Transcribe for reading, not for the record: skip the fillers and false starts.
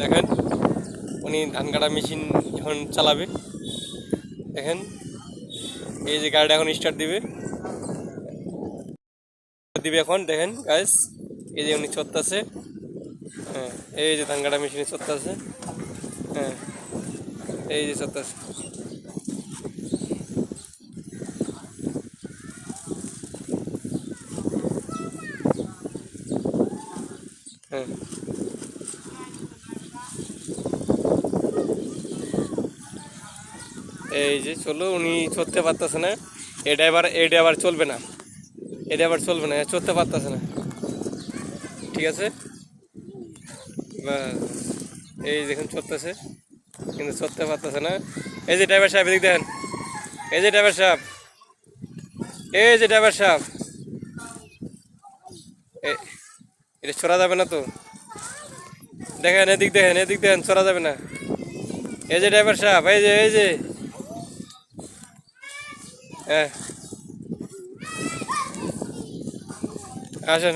দেখেন উনি ধান কাটা মেশিন এখন চালাবে। দেখেন এই যে গাড়িটা এখন স্টার্ট দিবে দিবে এখন। দেখেন গাইস এই যে উনি চড়তেছে। হ্যাঁ এই যে ধান কাটা মেশিনে চড়তেছে। হ্যাঁ এই যে চড়তেছে। হ্যাঁ এই যে চলো উনি চড়তে পারতেছে না। এই ড্রাইভার চলবে না, এই ড্রাইভার চলবে না, চড়তে পারতেছে না। ঠিক আছে ব্যাস। এই দেখুন চড়তেছে কিন্তু চড়তে পারতেছে না। এই যে ড্রাইভার সাহেব এদিক দেখেন, এই যে ড্রাইভার সাহেব, এই যে ড্রাইভার সাহেব, এটা চড়া যাবে না তো। দেখেন এদিক দেখেন, এদিক দেখেন, চড়া যাবে না। এই যে ড্রাইভার সাহেব, এই যে হ্যাঁ আসেন।